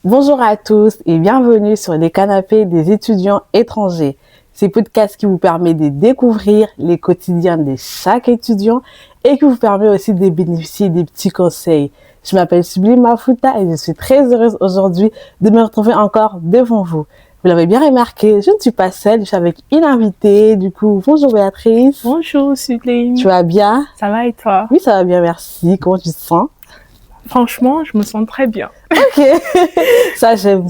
Bonjour à tous et bienvenue sur les canapés des étudiants étrangers. C'est podcast qui vous permet de découvrir les quotidiens de chaque étudiant et qui vous permet aussi de bénéficier des petits conseils. Je m'appelle Sublime Mafuta et je suis très heureuse aujourd'hui de me retrouver encore devant vous. Vous l'avez bien remarqué, je ne suis pas seule, je suis avec une invitée. Du coup, bonjour Béatrice. Bonjour Sublime. Tu vas bien? Ça va et toi? Oui, ça va bien, merci. Comment tu te sens? Franchement, je me sens très bien. Ok, ça j'aime.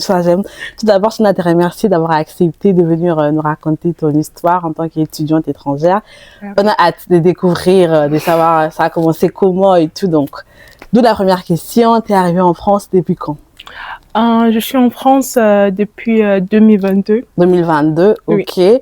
Tout d'abord, je tiens à te remercier d'avoir accepté de venir nous raconter ton histoire en tant qu'étudiante étrangère. On a hâte de découvrir, de savoir ça a commencé comment et tout. Donc, d'où la première question, tu es arrivée en France depuis quand? Je suis en France depuis 2022. 2022, ok. Oui.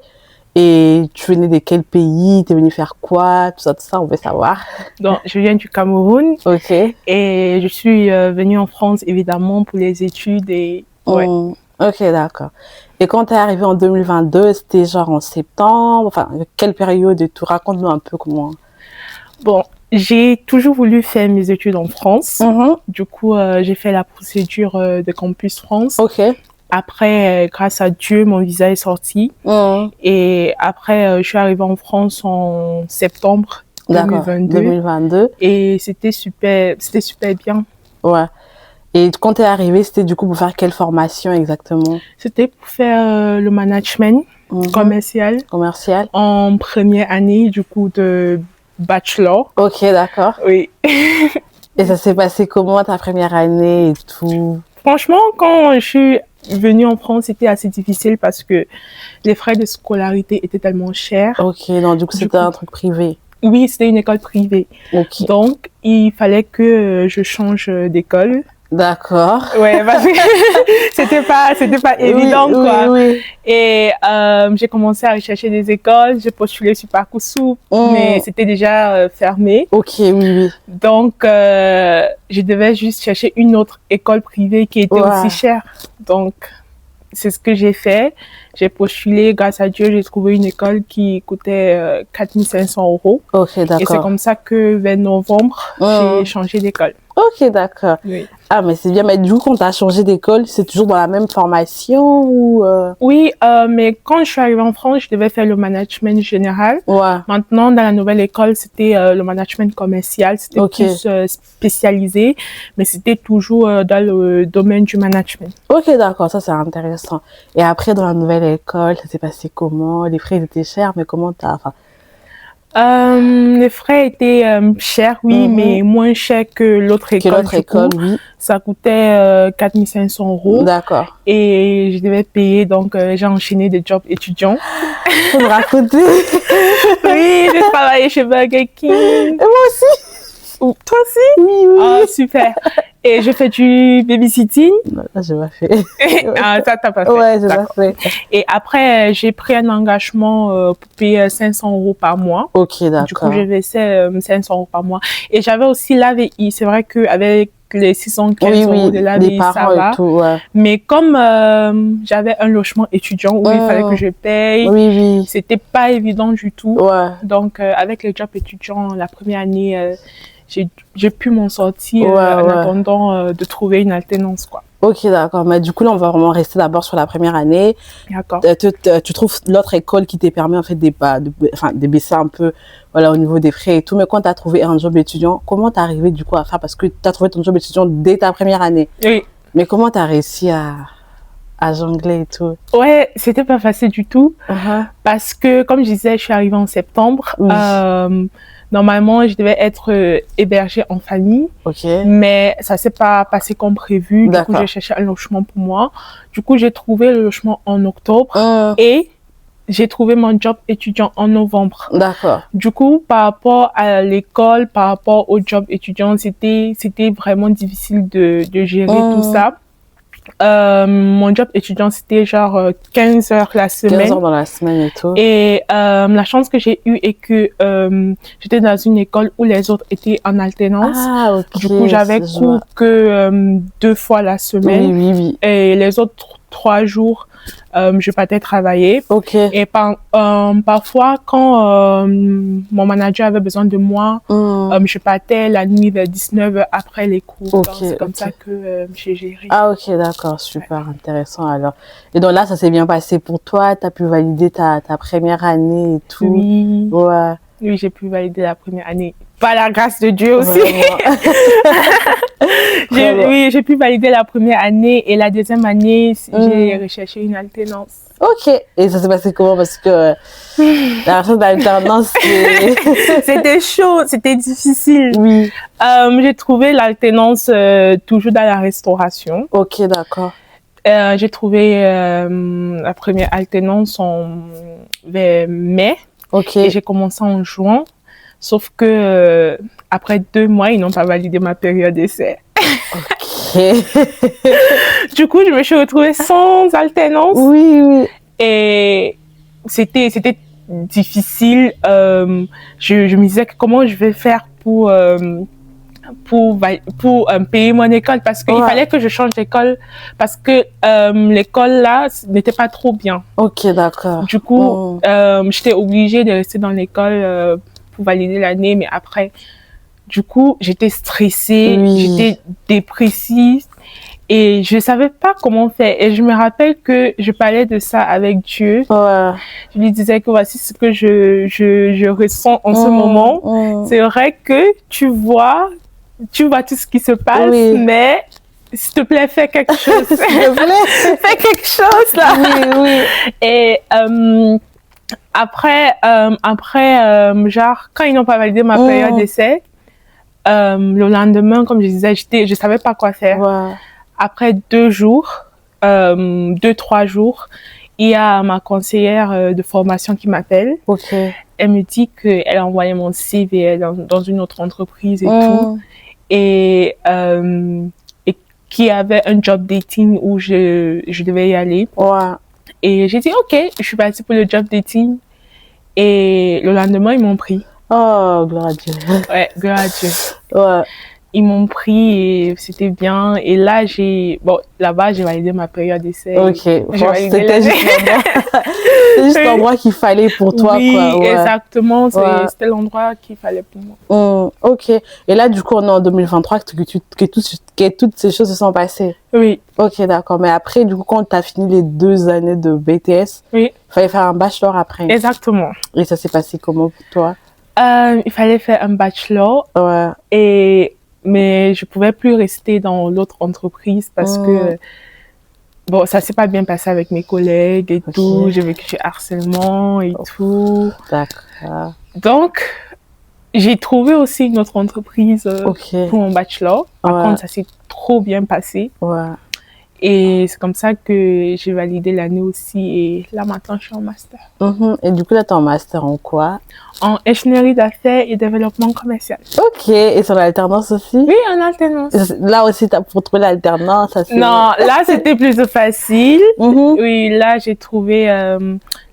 Et tu venais de quel pays? Tu es venue faire quoi? Tout ça, on veut savoir. Donc, je viens du Cameroun. Ok. Et je suis venue en France, évidemment, pour les études. Et ouais. Ok, d'accord. Et quand tu es arrivée en 2022, c'était genre en septembre? Enfin, quelle période et tout? Raconte-nous un peu comment. Bon, j'ai toujours voulu faire mes études en France. Du coup, j'ai fait la procédure de Campus France. Ok. Après, grâce à Dieu, mon visa est sorti. Et après, je suis arrivée en France en septembre 2022. Et c'était super bien. Ouais. Et quand tu es arrivée, c'était du coup pour faire quelle formation exactement? C'était pour faire le management commercial. En première année, du coup, de bachelor. Ok, d'accord. Oui. Et ça s'est passé comment ta première année et tout? Franchement, quand je suis venue en France, c'était assez difficile parce que les frais de scolarité étaient tellement chers. Ok, donc du coup, c'était un truc privé. Oui, c'était une école privée. Ok. Donc, il fallait que je change d'école. D'accord. Ouais, parce que c'était pas évident, quoi. Oui. Et j'ai commencé à rechercher des écoles, j'ai postulé sur Parcoursup, mais c'était déjà fermé. Ok, oui. Donc, je devais juste chercher une autre école privée qui était aussi chère. Donc, c'est ce que j'ai fait. J'ai postulé, grâce à Dieu, j'ai trouvé une école qui coûtait 4 500 €. Ok, d'accord. Et c'est comme ça que, vers novembre, j'ai changé d'école. Ok, d'accord. Oui. Ah, mais c'est bien. Mais du coup, quand tu as changé d'école, c'est toujours dans la même formation ou Oui, mais quand je suis arrivée en France, je devais faire le management général. Ouais. Maintenant, dans la nouvelle école, c'était le management commercial. C'était plus spécialisé, mais c'était toujours dans le domaine du management. Ok, d'accord. Ça, c'est intéressant. Et après, dans la nouvelle école, ça s'est passé comment? Les frais étaient chers, mais comment t'as... Enfin... les frais étaient chers, oui, mais moins chers que l'autre école. Oui. Ça coûtait 4 500 €. D'accord. Et je devais payer, donc j'ai enchaîné des jobs étudiants. Faut me raconter. Oui, j'ai travaillé chez Burger King. Et moi aussi. Toi aussi? Oui. Ah, super. Et je fais du babysitting. Non, ça, j'ai pas fait. Ah, ça, t'as pas fait. Ouais, j'ai pas fait. Et après, j'ai pris un engagement pour payer 500 € par mois. Ok, d'accord. Du coup, je versais 500 € par mois. Et j'avais aussi l'AVI. C'est vrai qu'avec les 615 € de l'AVI, ça va. Et tout, ouais. Mais comme j'avais un logement étudiant où il fallait que je paye, c'était pas évident du tout. Ouais. Donc, avec le job étudiant, la première année, j'ai pu m'en sortir en attendant de trouver une alternance, quoi. Ok, d'accord. Mais du coup, là, on va vraiment rester d'abord sur la première année. D'accord. Tu trouves l'autre école qui t'est permis, en fait, de baisser un peu, voilà, au niveau des frais et tout. Mais quand tu as trouvé un job étudiant, comment t'es arrivé, du coup, à faire? Parce que tu as trouvé ton job étudiant dès ta première année. Oui. Mais comment tu as réussi à jongler et tout? Ouais, c'était pas facile du tout. Parce que, comme je disais, je suis arrivée en septembre. Normalement, je devais être hébergée en famille, mais ça s'est pas passé comme prévu. Du coup, j'ai cherché un logement pour moi. Du coup, j'ai trouvé le logement en octobre et j'ai trouvé mon job étudiant en novembre. D'accord. Du coup, par rapport à l'école, par rapport au job étudiant, c'était vraiment difficile de gérer tout ça. Mon job étudiant, c'était genre 15 heures la semaine. 15 heures dans la semaine et tout. Et la chance que j'ai eue est que j'étais dans une école où les autres étaient en alternance. Du coup, j'avais cours que 2 fois la semaine. Oui. Et les autres 3 jours, je partais travailler. Et parfois, quand mon manager avait besoin de moi, je partais la nuit vers 19h après les cours. Donc, c'est comme ça que j'ai géré. Ah, ok, d'accord. Super intéressant, alors. Et donc là, ça s'est bien passé pour toi? Tu as pu valider ta première année et tout? Oui. Ouais. Oui, j'ai pu valider la première année. Par la grâce de Dieu aussi. Oui, j'ai pu valider la première année et la deuxième année, j'ai recherché une alternance. Ok. Et ça s'est passé comment? Parce que la recherche d'alternance, c'était chaud, c'était difficile. Oui. J'ai trouvé l'alternance toujours dans la restauration. Ok, d'accord. J'ai trouvé la première alternance vers mai. Ok. Et j'ai commencé en juin. Sauf que après 2 mois, ils n'ont pas validé ma période d'essai. Ok. Du coup, je me suis retrouvée sans alternance. Oui, oui. Et c'était difficile. Je me disais comment je vais faire pour payer mon école, parce qu'il fallait que je change d'école, parce que l'école là n'était pas trop bien. Ok, d'accord. Du coup, j'étais obligée de rester dans l'école pour valider l'année, mais après, du coup, j'étais stressée, j'étais dépressive et je savais pas comment faire. Et je me rappelle que je parlais de ça avec Dieu. Je lui disais que voici ce que je ressens en ce moment. C'est vrai que tu vois tout ce qui se passe, mais s'il te plaît, fais quelque chose. S'il te plaît, fais quelque chose là. Oui. Et après, genre, quand ils n'ont pas validé ma période d'essai, le lendemain, comme je disais, je savais pas quoi faire. Après 2 jours, 2-3 jours, il y a ma conseillère de formation qui m'appelle. Elle me dit qu'elle a envoyé mon CV dans une autre entreprise et tout. Et qui avait un job dating où je devais y aller. Et j'ai dit, OK, je suis partie pour le job dating. Et le lendemain, ils m'ont pris. Oh, gloire à Dieu. Ouais, gloire à Dieu. Ils m'ont pris et c'était bien. Et là, là-bas, j'ai validé ma période d'essai. Ok, c'était juste l'endroit qu'il fallait pour toi, oui, quoi. Exactement. C'était l'endroit qu'il fallait pour moi. Ok. Et là, du coup, on est en 2023 que toutes ces choses se sont passées. Oui. Ok, d'accord. Mais après, du coup, quand tu as fini les 2 années de BTS, il fallait faire un bachelor après. Exactement. Et ça s'est passé comment pour toi? Il fallait faire un bachelor. Mais je pouvais plus rester dans l'autre entreprise parce que ça s'est pas bien passé avec mes collègues et tout. J'ai vécu du harcèlement et tout. D'accord. Donc, j'ai trouvé aussi une autre entreprise pour mon bachelor. Par contre, ça s'est trop bien passé. Et c'est comme ça que j'ai validé l'année aussi. Et là, maintenant, je suis en master. Et du coup, là, tu es en master en quoi? En ingénierie d'affaires et développement commercial. Ok. Et sur l'alternance aussi? Oui, en alternance. Là aussi, pour trouver l'alternance? Non, là, c'était plus facile. Oui, là, j'ai trouvé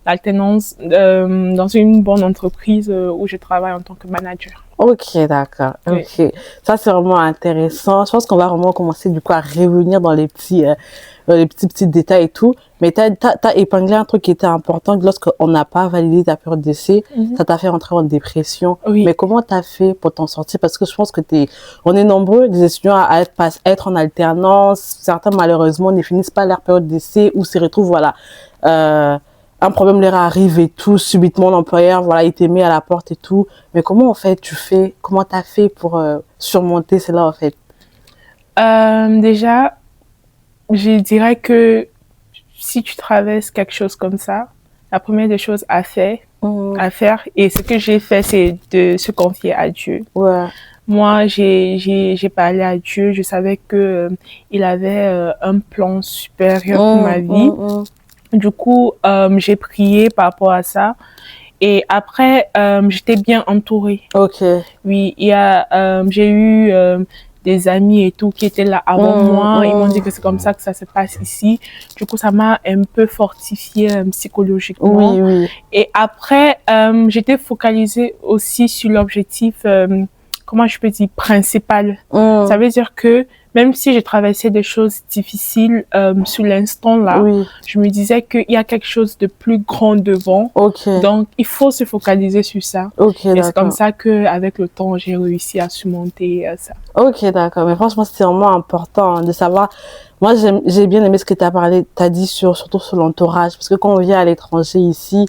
l'alternance dans une bonne entreprise où je travaille en tant que manager. Ok, d'accord. Ok. Ça, c'est vraiment intéressant. Je pense qu'on va vraiment commencer du coup à revenir dans les petits détails et tout. Mais t'as épinglé un truc qui était important. Lorsqu'on n'a pas validé ta période d'essai, ça t'a fait rentrer en dépression. Mais comment t'as fait pour t'en sortir? Parce que je pense que on est nombreux, des étudiants à être en alternance. Certains, malheureusement, ne finissent pas leur période d'essai ou se retrouvent, un problème leur arrive et tout, subitement l'employeur, il te met à la porte et tout. Mais comment en fait comment t'as fait pour surmonter cela en fait? Déjà, je dirais que si tu traverses quelque chose comme ça, la première des choses à faire, et ce que j'ai fait, c'est de se confier à Dieu. Moi, j'ai parlé à Dieu, je savais que il avait un plan supérieur pour ma vie. Du coup, j'ai prié par rapport à ça. Et après, j'étais bien entourée. Oui, j'ai eu des amis et tout qui étaient là avant moi. Ils m'ont dit que c'est comme ça que ça se passe ici. Du coup, ça m'a un peu fortifiée psychologiquement. Et après, j'étais focalisée aussi sur l'objectif, comment je peux dire, principal. Ça veut dire que même si j'ai traversé des choses difficiles sur l'instant là, je me disais qu'il y a quelque chose de plus grand devant. Donc, il faut se focaliser sur ça. Et c'est comme ça qu'avec le temps, j'ai réussi à surmonter ça. Ok, d'accord. Mais franchement, c'est vraiment important de savoir. Moi, j'ai bien aimé ce que t'as dit surtout sur l'entourage. Parce que quand on vient à l'étranger ici,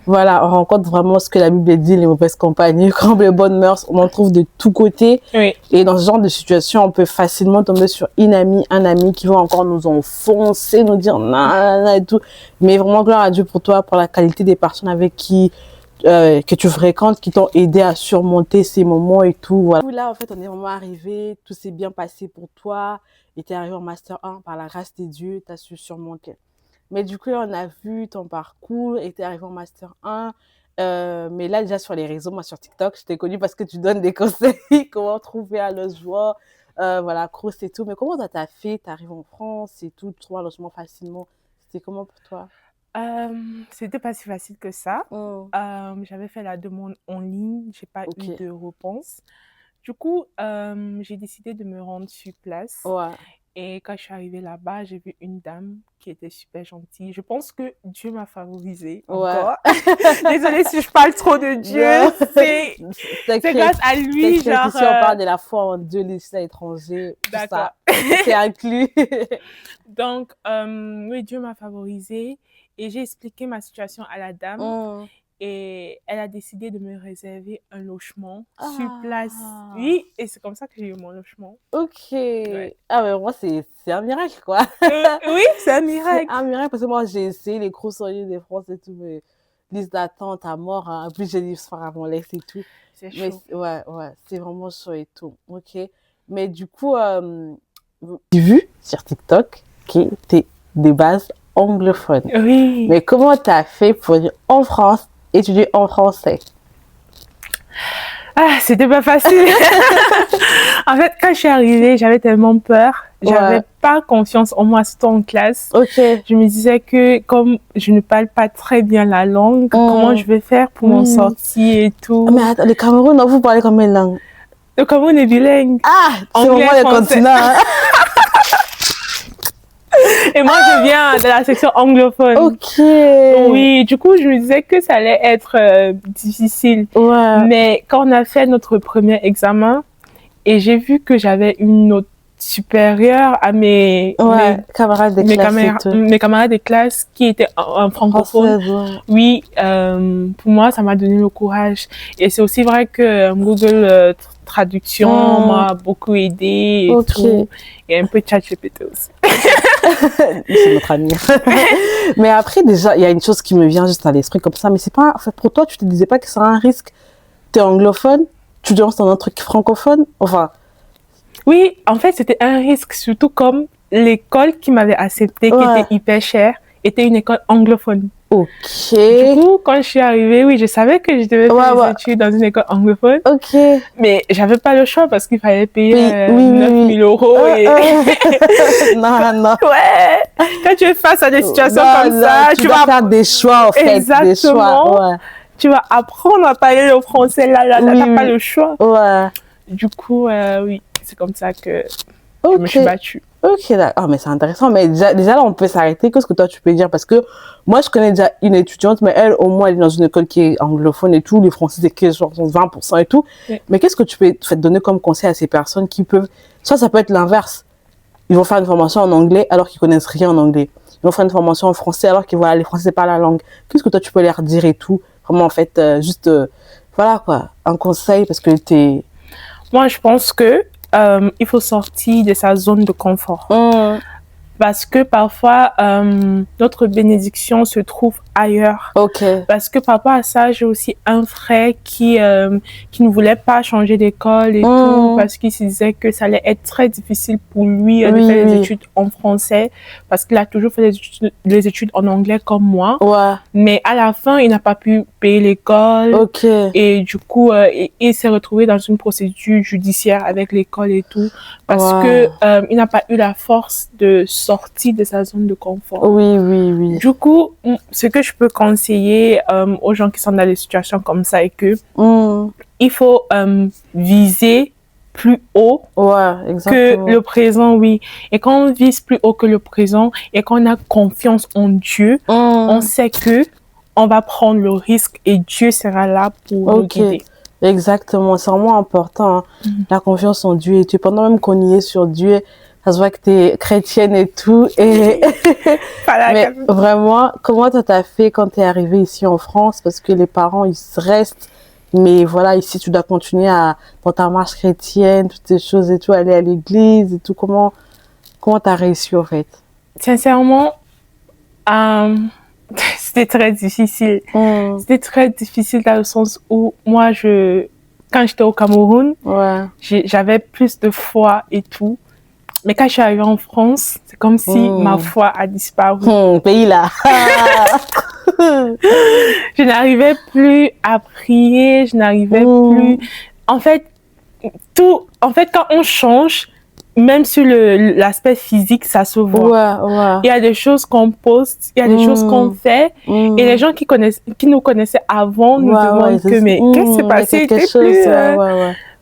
voilà, on rencontre vraiment ce que la Bible dit, les mauvaises compagnies, comme les bonnes mœurs. On en trouve de tous côtés. Et dans ce genre de situation, on peut facilement tomber sur un ami qui va encore nous enfoncer, nous dire non, et tout. Mais vraiment, gloire à Dieu pour toi, pour la qualité des personnes avec qui que tu fréquentes, qui t'ont aidé à surmonter ces moments et tout. Voilà. Là, en fait, on est vraiment arrivé, tout s'est bien passé pour toi, et t'es arrivé en Master 1 par la grâce de Dieu, t'as su surmonter. Mais du coup, on a vu ton parcours, et t'es arrivé en Master 1, mais là, déjà sur les réseaux, moi sur TikTok, je t'ai connu parce que tu donnes des conseils, comment trouver un logement, voilà, Crous et tout. Mais comment t'as fait? T'arrives en France et tout, tu trouves un logement facilement. C'était comment pour toi? C'était pas si facile que ça. J'avais fait la demande en ligne, j'ai pas eu de réponse. Du coup, j'ai décidé de me rendre sur place. Et quand je suis arrivée là-bas, j'ai vu une dame qui était super gentille. Je pense que Dieu m'a favorisée encore. Désolée si je parle trop de Dieu. C'est grâce à lui, genre... Si on parle de la foi en Dieu, les étrangers, tout ça, c'est inclus. Donc, oui, Dieu m'a favorisée. Et j'ai expliqué ma situation à la dame et elle a décidé de me réserver un logement sur place. Oui, et c'est comme ça que j'ai eu mon logement. Ah, mais moi, c'est un miracle, quoi. Oui, c'est un miracle. C'est un miracle parce que moi, j'ai essayé les grosses soirées de France et tout, mais liste d'attente à mort. En plus, j'ai dit soir avant l'ex et tout. C'est chaud. Ouais, c'est vraiment chaud et tout. Mais du coup, j'ai vu sur TikTok que t'es des bases anglophone. Oui. Mais comment t'as fait pour ir en France, étudier en français? Ah, c'était pas facile. En fait, quand je suis arrivée, j'avais tellement peur. J'avais pas confiance en moi, surtout en classe. Je me disais que comme je ne parle pas très bien la langue, comment je vais faire pour m'en sortir et tout. Mais attends, le Cameroun, vous parlez combien de langues? Le Cameroun est bilingue. Ah, c'est vraiment le continent. Hein? Et moi, je viens de la section anglophone. Oui, du coup, je me disais que ça allait être difficile. Mais quand on a fait notre premier examen, et j'ai vu que j'avais une note supérieure à mes camarades de classe qui étaient en francophone. Oui, pour moi, ça m'a donné le courage. Et c'est aussi vrai que Google Traduction m'a beaucoup aidé et tout. Et un peu ChatGPT aussi. C'est notre ami. Mais après, déjà, il y a une chose qui me vient juste à l'esprit comme ça. Mais c'est pas, en fait, pour toi, tu te disais pas que c'est un risque. T'es anglophone, tu te lances dans un truc francophone. Enfin. Oui, en fait, c'était un risque, surtout comme l'école qui m'avait accepté, qui était hyper chère, était une école anglophone. Du coup, quand je suis arrivée, oui, je savais que je devais faire des études dans une école anglophone. Mais j'avais pas le choix parce qu'il fallait payer 9 000 €. Non. Quand tu es face à des situations comme ça, tu vas faire des choix, en fait. Exactement. Des choix. Tu vas apprendre à parler le français. Là, t'as pas le choix. Du coup, oui, c'est comme ça que je me suis battue. D'accord. Mais c'est intéressant. Mais déjà là, on peut s'arrêter. Qu'est-ce que toi, tu peux dire? Parce que moi, je connais déjà une étudiante, mais elle, au moins, elle est dans une école qui est anglophone et tout. Les Français, c'est genre 20% et tout. Mais qu'est-ce que tu peux te donner comme conseil à ces personnes qui peuvent... Soit ça peut être l'inverse. Ils vont faire une formation en anglais alors qu'ils connaissent rien en anglais. Ils vont faire une formation en français alors qu'ils les Français, c'est pas la langue. Qu'est-ce que toi, tu peux leur dire et tout? Vraiment, en fait, juste... voilà, quoi. Un conseil parce que t'es... Moi, je pense que il faut sortir de sa zone de confort. Parce que parfois, notre bénédiction se trouve ailleurs. Parce que par rapport à ça, j'ai aussi un frère qui ne voulait pas changer d'école et tout, parce qu'il se disait que ça allait être très difficile pour lui de faire des études en français, parce qu'il a toujours fait des études en anglais comme moi. Mais à la fin, il n'a pas pu payer l'école. Et du coup, il s'est retrouvé dans une procédure judiciaire avec l'école et tout, parce que il n'a pas eu la force de sortir de sa zone de confort. Du coup, ce que je peux conseiller aux gens qui sont dans des situations comme ça est que il faut viser plus haut que le présent, oui. Et quand on vise plus haut que le présent et qu'on a confiance en Dieu, on sait que on va prendre le risque et Dieu sera là pour nous guider. Exactement, c'est vraiment important, hein. La confiance en Dieu. Et tu, pendant même qu'on y est sur Dieu, ça se voit que tu es chrétienne et tout. Et mais vraiment, comment ça t'a fait quand tu es arrivée ici en France? Parce que les parents, ils restent. Mais voilà, ici, tu dois continuer dans ta marche chrétienne, toutes ces choses et tout, aller à l'église et tout. Comment t'as réussi, en fait? Sincèrement, c'était très difficile. C'était très difficile dans le sens où moi, quand j'étais au Cameroun, j'avais plus de foi et tout. Mais quand je suis arrivée en France, c'est comme si ma foi a disparu. Pays là. Je n'arrivais plus à prier, je n'arrivais plus. En fait, quand on change, même sur l'aspect physique, ça se voit. Il y a des choses qu'on poste, il y a des choses qu'on fait, et les gens qui nous connaissaient avant nous demandent mais qu'est-ce qui s'est passé?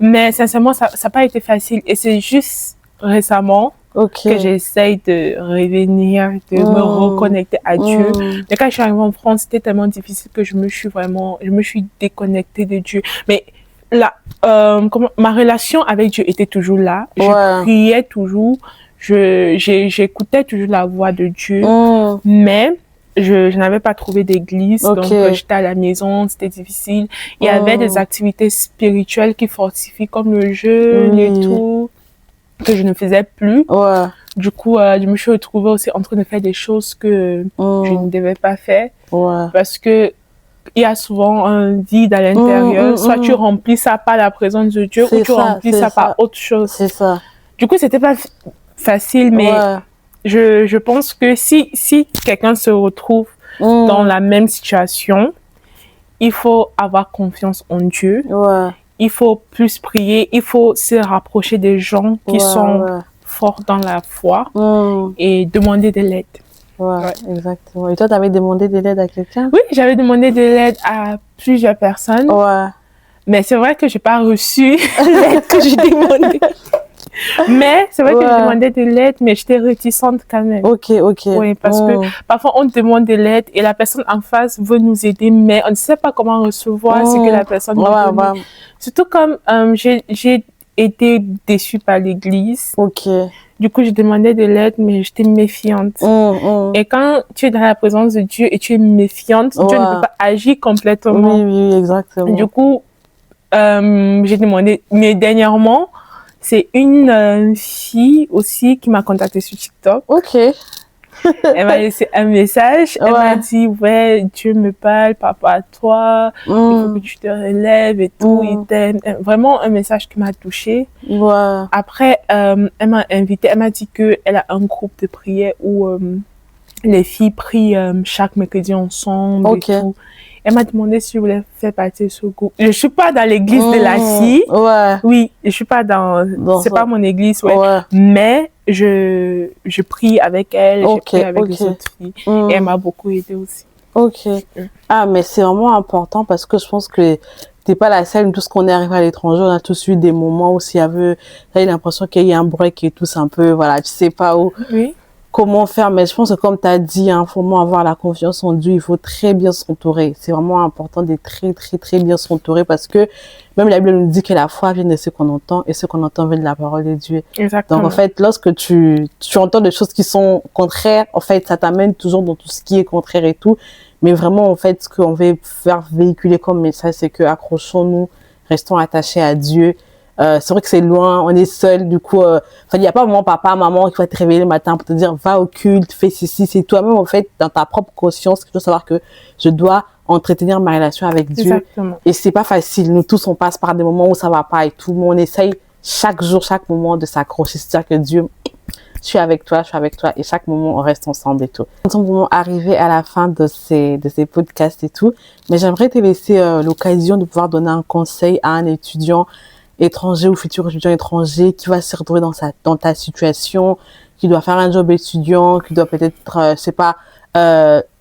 Mais sincèrement, ça n'a pas été facile. Et c'est juste récemment que j'essaye de revenir, de me reconnecter à Dieu. Mais quand je suis arrivée en France, c'était tellement difficile que je me suis déconnectée de Dieu. Mais ma relation avec Dieu était toujours là. Je priais toujours. J'écoutais toujours la voix de Dieu. Mais je n'avais pas trouvé d'église. Donc, j'étais à la maison. C'était difficile. Il y avait des activités spirituelles qui fortifient comme le jeûne et tout, que je ne faisais plus. Du coup, je me suis retrouvée aussi en train de faire des choses que je ne devais pas faire. Parce que il y a souvent un vide à l'intérieur. Soit tu remplis ça par la présence de Dieu, ou tu remplis ça par autre chose. C'est ça. Du coup, c'était pas facile, mais je pense que si quelqu'un se retrouve dans la même situation, il faut avoir confiance en Dieu. Il faut plus prier, il faut se rapprocher des gens qui sont forts dans la foi et demander de l'aide. Exactement. Et toi, tu avais demandé de l'aide à quelqu'un? Oui, j'avais demandé de l'aide à plusieurs personnes. Mais c'est vrai que j'ai pas reçu l'aide que j'ai demandée. Mais c'est vrai que j'ai demandé de l'aide, mais j'étais réticente quand même. Oui, parce que parfois on demande de l'aide et la personne en face veut nous aider, mais on ne sait pas comment recevoir ce que la personne veut donner. Surtout comme j'ai été déçue par l'église. Du coup, je demandais de l'aide, mais j'étais méfiante. Et quand tu es dans la présence de Dieu et tu es méfiante, Dieu ne peut pas agir complètement. Oui, exactement. Du coup, j'ai demandé, mais dernièrement, c'est une fille aussi qui m'a contactée sur TikTok. Elle m'a laissé un message. Elle m'a dit, Dieu me parle par rapport à toi. Il faut que tu te relèves et tout. Il t'aime. Vraiment un message qui m'a touchée. Après, elle m'a invitée. Elle m'a dit qu'elle a un groupe de prière où les filles prient chaque mercredi ensemble et tout. Elle m'a demandé si je voulais faire partie de ce groupe. Je suis pas dans l'église de la fille. Oui, je suis pas c'est pas mon église, mais je prie avec elle, je prie avec les autres filles. Et elle m'a beaucoup aidée aussi. Ah, mais c'est vraiment important parce que je pense que t'es pas la seule. Tout ce qu'on est arrivé à l'étranger, on a tous eu des moments où s'il y avait, t'as eu l'impression qu'il y a un break et tout, c'est un peu, voilà, tu sais pas où. Comment faire, mais je pense que comme tu as dit, il faut vraiment avoir la confiance en Dieu, il faut très bien s'entourer. C'est vraiment important d'être très, très, très bien s'entourer parce que même la Bible nous dit que la foi vient de ce qu'on entend et ce qu'on entend vient de la parole de Dieu. Donc, en fait, lorsque tu entends des choses qui sont contraires, en fait, ça t'amène toujours dans tout ce qui est contraire et tout. Mais vraiment, en fait, ce qu'on veut faire véhiculer comme message, c'est que accrochons-nous, restons attachés à Dieu. C'est vrai que c'est loin, on est seul, du coup, il n'y a pas vraiment papa, maman qui va te réveiller le matin pour te dire, va au culte, fais ceci. C'est toi-même, en fait, dans ta propre conscience, que tu dois savoir que je dois entretenir ma relation avec Dieu. Et c'est pas facile. Nous tous, on passe par des moments où ça va pas et tout, mais on essaye chaque jour, chaque moment de s'accrocher, c'est-à-dire que Dieu, je suis avec toi, et chaque moment, on reste ensemble et tout. Nous sommes vraiment arrivés à la fin de ces podcasts et tout, mais j'aimerais te laisser l'occasion de pouvoir donner un conseil à un étudiant étranger ou futur étudiant étranger qui va se retrouver dans ta situation, qui doit faire un job étudiant, qui doit peut-être,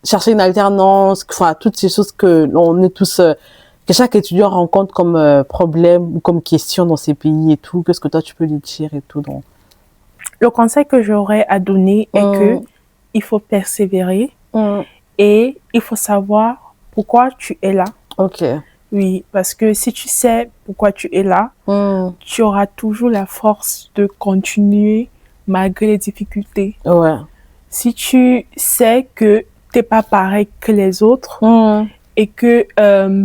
chercher une alternance, enfin, toutes ces choses que l'on est tous que chaque étudiant rencontre comme problème ou comme question dans ces pays et tout? Qu'est-ce que toi, tu peux lui dire et tout? Donc? Le conseil que j'aurais à donner est que il faut persévérer et il faut savoir pourquoi tu es là. Ok. Oui, parce que si tu sais pourquoi tu es là, tu auras toujours la force de continuer malgré les difficultés. Ouais. Si tu sais que t'es pas pareil que les autres et que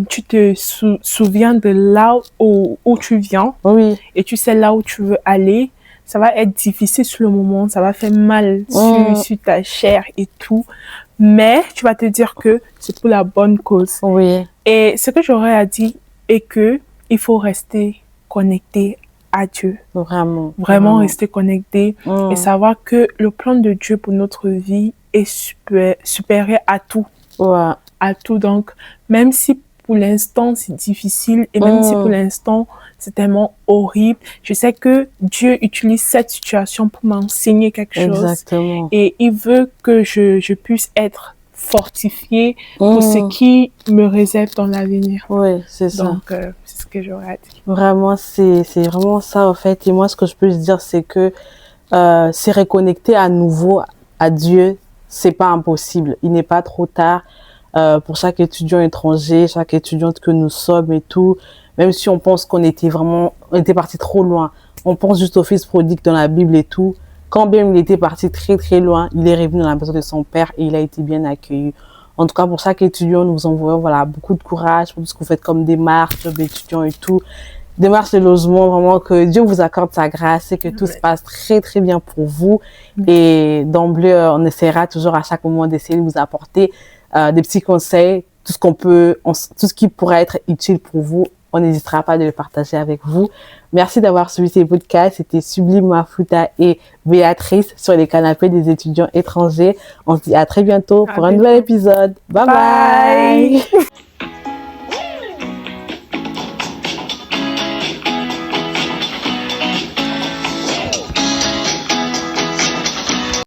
tu te souviens de là où tu viens et tu sais là où tu veux aller, ça va être difficile sur le moment, ça va faire mal sur ta chair et tout, mais tu vas te dire que c'est pour la bonne cause. Oui. Et ce que j'aurais à dire est que il faut rester connecté à Dieu. Vraiment rester connecté et savoir que le plan de Dieu pour notre vie est supérieur à tout. Ouais. À tout. Donc, même si pour l'instant c'est difficile et même si pour l'instant c'est tellement horrible, je sais que Dieu utilise cette situation pour m'enseigner quelque chose. Exactement. Et il veut que je puisse être fortifiée pour ce qui me réserve dans l'avenir. Oui, c'est ça. Donc, c'est ce que j'aurais à dire. Vraiment, c'est vraiment ça, en fait. Et moi, ce que je peux dire, c'est que se reconnecter à nouveau à Dieu, c'est pas impossible. Il n'est pas trop tard pour chaque étudiant étranger, chaque étudiante que nous sommes et tout. Même si on pense on était parti trop loin. On pense juste au fils prodigue dans la Bible et tout. Quand bien il était parti très très loin, il est revenu dans la maison de son père et il a été bien accueilli. En tout cas, pour chaque étudiant, nous vous envoyons beaucoup de courage pour tout ce que vous faites comme démarche d'étudiants et tout. Démarche de logement, vraiment que Dieu vous accorde sa grâce et que tout se passe très très bien pour vous. Et d'emblée, on essaiera toujours à chaque moment d'essayer de vous apporter des petits conseils, tout ce qui pourrait être utile pour vous. On n'hésitera pas de le partager avec vous. Merci d'avoir suivi ces podcasts. C'était Sublime Mafuta et Béatrice sur les canapés des étudiants étrangers. On se dit à très bientôt pour un nouvel épisode. Bye bye.